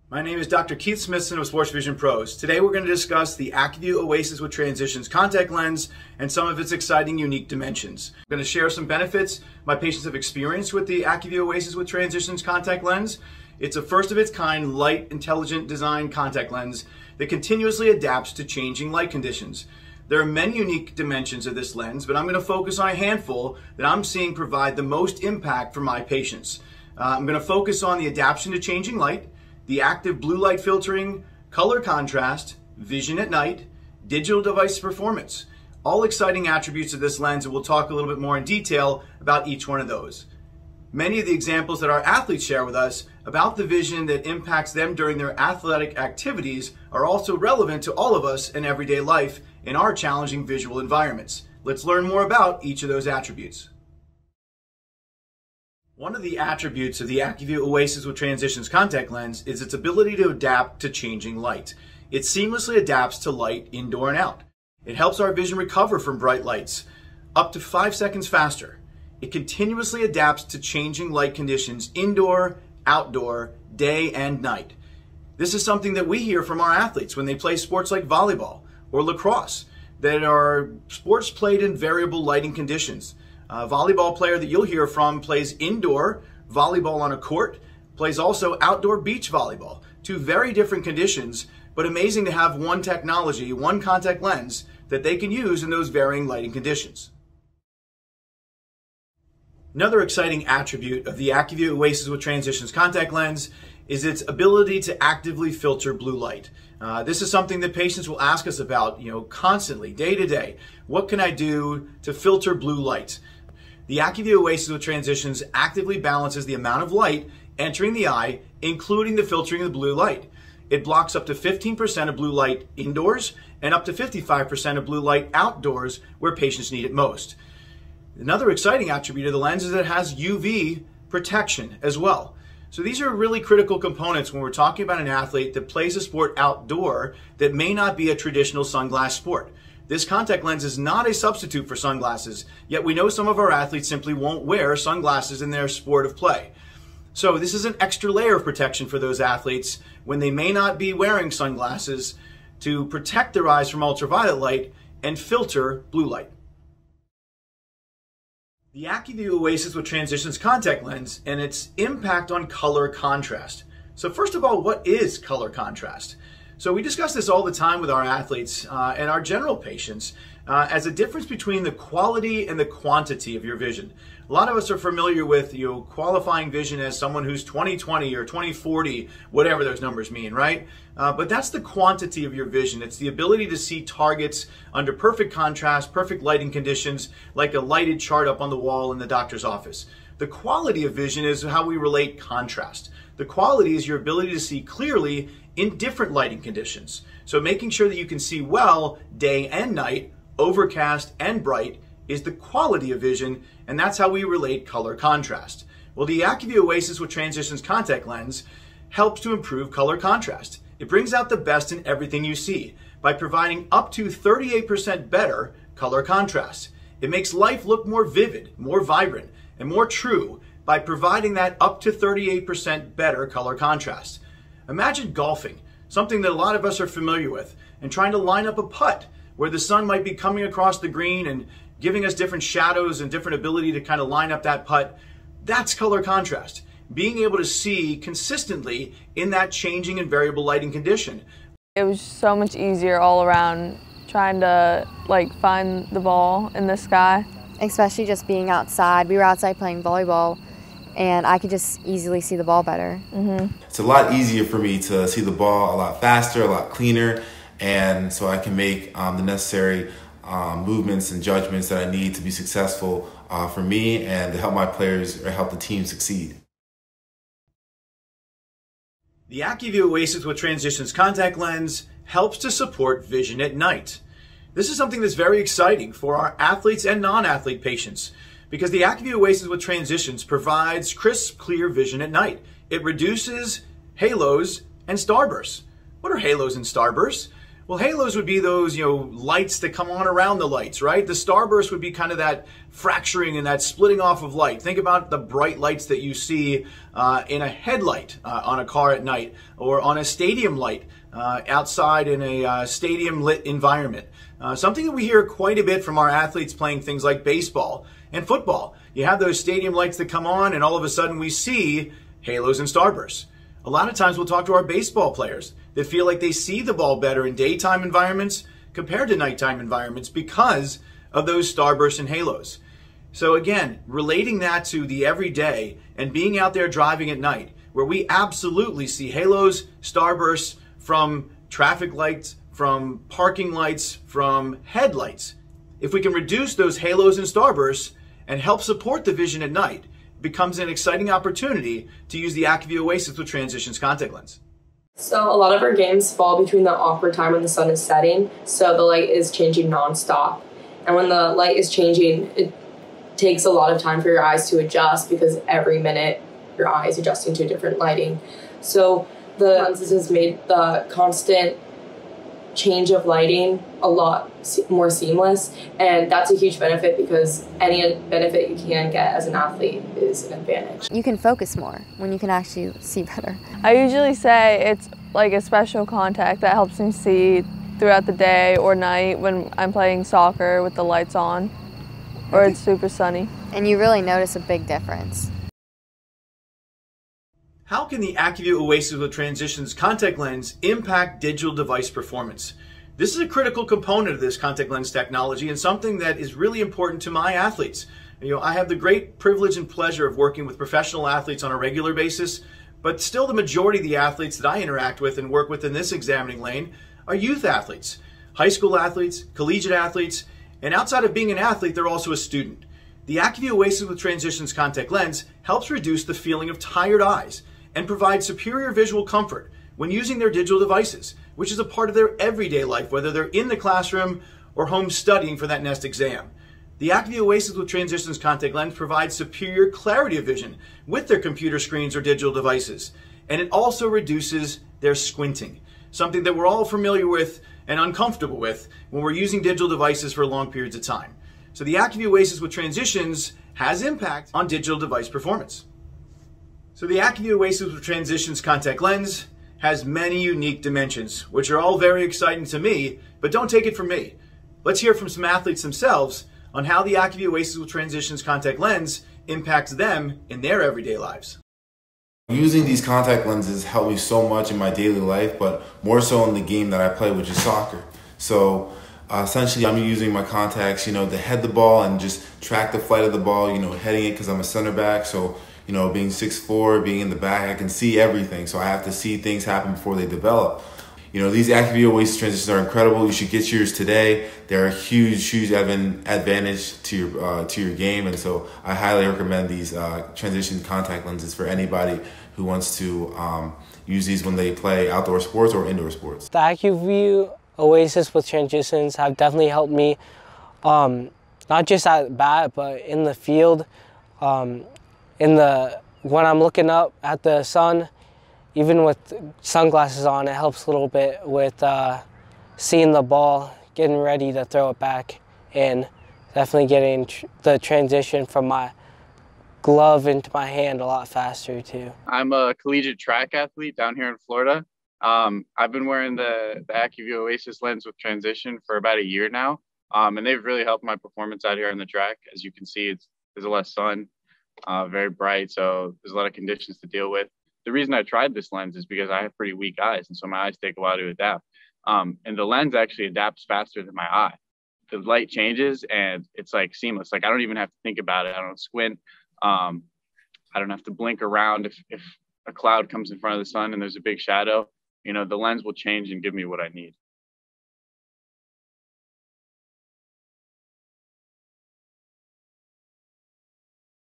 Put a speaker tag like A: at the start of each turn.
A: My name is Dr. Keith Smithson of Sports Vision Pros. Today we're going to discuss the ACUVUE OASYS with Transitions contact lens and some of its exciting unique dimensions. I'm going to share some benefits my patients have experienced with the ACUVUE OASYS with Transitions contact lens. It's a first of its kind light intelligent design contact lens that continuously adapts to changing light conditions. There are many unique dimensions of this lens, but I'm going to focus on a handful that I'm seeing provide the most impact for my patients. I'm going to focus on the adaptation to changing light, the active blue light filtering, color contrast, vision at night, digital device performance. All exciting attributes of this lens, and we'll talk a little bit more in detail about each one of those. Many of the examples that our athletes share with us about the vision that impacts them during their athletic activities are also relevant to all of us in everyday life in our challenging visual environments. Let's learn more about each of those attributes. One of the attributes of the ACUVUE OASYS with Transitions contact lens is its ability to adapt to changing light. It seamlessly adapts to light indoor and out. It helps our vision recover from bright lights up to 5 seconds faster. It continuously adapts to changing light conditions indoor, outdoor, day and night. This is something that we hear from our athletes when they play sports like volleyball or lacrosse, that are sports played in variable lighting conditions. A volleyball player that you'll hear from plays indoor volleyball on a court, plays also outdoor beach volleyball. Two very different conditions, but amazing to have one technology, one contact lens that they can use in those varying lighting conditions. Another exciting attribute of the ACUVUE OASYS with Transitions contact lens is its ability to actively filter blue light. This is something that patients will ask us about, constantly, day to day. What can I do to filter blue light? The ACUVUE OASYS with Transitions actively balances the amount of light entering the eye, including the filtering of the blue light. It blocks up to 15% of blue light indoors and up to 55% of blue light outdoors where patients need it most. Another exciting attribute of the lens is that it has UV protection as well. So these are really critical components when we're talking about an athlete that plays a sport outdoor that may not be a traditional sunglass sport. This contact lens is not a substitute for sunglasses, yet we know some of our athletes simply won't wear sunglasses in their sport of play. So this is an extra layer of protection for those athletes when they may not be wearing sunglasses to protect their eyes from ultraviolet light and filter blue light. The ACUVUE OASYS with Transitions contact lens and its impact on color contrast. So first of all, what is color contrast? So we discuss this all the time with our athletes and our general patients as a difference between the quality and the quantity of your vision. A lot of us are familiar with qualifying vision as someone who's 20/20 or 20/40, whatever those numbers mean, right? But that's the quantity of your vision. It's the ability to see targets under perfect contrast, perfect lighting conditions, like a lighted chart up on the wall in the doctor's office. The quality of vision is how we relate contrast. The quality is your ability to see clearly in different lighting conditions. So making sure that you can see well day and night, overcast and bright, is the quality of vision, and that's how we relate color contrast. Well, the ACUVUE OASYS with Transitions contact lens helps to improve color contrast. It brings out the best in everything you see by providing up to 38% better color contrast. It makes life look more vivid, more vibrant, and more true by providing that up to 38% better color contrast. Imagine golfing, something that a lot of us are familiar with, and trying to line up a putt where the sun might be coming across the green and giving us different shadows and different ability to kind of line up that putt. That's color contrast. Being able to see consistently in that changing and variable lighting condition.
B: It was so much easier all around trying to find the ball in the sky.
C: Especially just being outside. We were outside playing volleyball and I could just easily see the ball better.
D: It's a lot easier for me to see the ball a lot faster, a lot cleaner, and so I can make the necessary movements and judgments that I need to be successful for me and to help my players or help the team succeed.
A: The ACUVUE OASYS with Transitions contact lens helps to support vision at night. This is something that's very exciting for our athletes and non-athlete patients because the ACUVUE OASYS with Transitions provides crisp, clear vision at night. It reduces halos and starbursts. What are halos and starbursts? Well, halos would be those, lights that come on around the lights, right? The starburst would be kind of that fracturing and that splitting off of light. Think about the bright lights that you see in a headlight on a car at night, or on a stadium light outside in a stadium lit environment. Something that we hear quite a bit from our athletes playing things like baseball and football. You have those stadium lights that come on, and all of a sudden we see halos and starbursts. A lot of times we'll talk to our baseball players that feel like they see the ball better in daytime environments compared to nighttime environments because of those starbursts and halos. So again, relating that to the everyday and being out there driving at night, where we absolutely see halos, starbursts from traffic lights, from parking lights, from headlights. If we can reduce those halos and starbursts and help support the vision at night, it becomes an exciting opportunity to use the ACUVUE OASYS with Transitions contact lens.
E: So a lot of our games fall between the awkward time when the sun is setting, so the light is changing nonstop. And when the light is changing, it takes a lot of time for your eyes to adjust, because every minute your eye is adjusting to different lighting. So the lenses has made the constant change of lighting a lot more seamless, and that's a huge benefit, because any benefit you can get as an athlete is an advantage.
C: You can focus more when you can actually see better.
B: I usually say it's like a special contact that helps me see throughout the day or night when I'm playing soccer with the lights on, or it's super sunny.
C: And you really notice a big difference.
A: How can the ACUVUE OASYS with Transitions contact lens impact digital device performance? This is a critical component of this contact lens technology, and something that is really important to my athletes. I have the great privilege and pleasure of working with professional athletes on a regular basis, but still the majority of the athletes that I interact with and work with in this examining lane are youth athletes, high school athletes, collegiate athletes, and outside of being an athlete, they're also a student. The ACUVUE OASYS with Transitions contact lens helps reduce the feeling of tired eyes and provide superior visual comfort when using their digital devices, which is a part of their everyday life, whether they're in the classroom or home studying for that next exam. The ACUVUE OASYS with Transitions contact lens provides superior clarity of vision with their computer screens or digital devices, and it also reduces their squinting, something that we're all familiar with and uncomfortable with when we're using digital devices for long periods of time. So the ACUVUE OASYS with Transitions has impact on digital device performance. So the ACUVUE OASYS with Transitions contact lens has many unique dimensions, which are all very exciting to me, but don't take it from me. Let's hear from some athletes themselves on how the ACUVUE OASYS with Transitions contact lens impacts them in their everyday lives.
D: Using these contact lenses help me so much in my daily life, but more so in the game that I play, which is soccer. So essentially I'm using my contacts, to head the ball and just track the flight of the ball, heading it, because I'm a center back. So being 6'4", being in the back, I can see everything. So I have to see things happen before they develop. These ACUVUE OASYS transitions are incredible. You should get yours today. They're a huge advantage to your game. And so I highly recommend these transition contact lenses for anybody who wants to use these when they play outdoor sports or indoor sports.
F: The ACUVUE OASYS with Transitions have definitely helped me, not just at bat, but in the field. When I'm looking up at the sun, even with sunglasses on, it helps a little bit with seeing the ball, getting ready to throw it back, and definitely getting the transition from my glove into my hand a lot faster too.
G: I'm a collegiate track athlete down here in Florida. I've been wearing the ACUVUE OASYS lens with Transition for about a year now, and they've really helped my performance out here on the track. As you can see, there's a lot of sun. Very bright, so there's a lot of conditions to deal with. The reason I tried this lens is because I have pretty weak eyes, and so my eyes take a while to adapt. And the lens actually adapts faster than my eye. The light changes, and it's like seamless. Like I don't even have to think about it. I don't squint. I don't have to blink around if a cloud comes in front of the sun and there's a big shadow. The lens will change and give me what I need.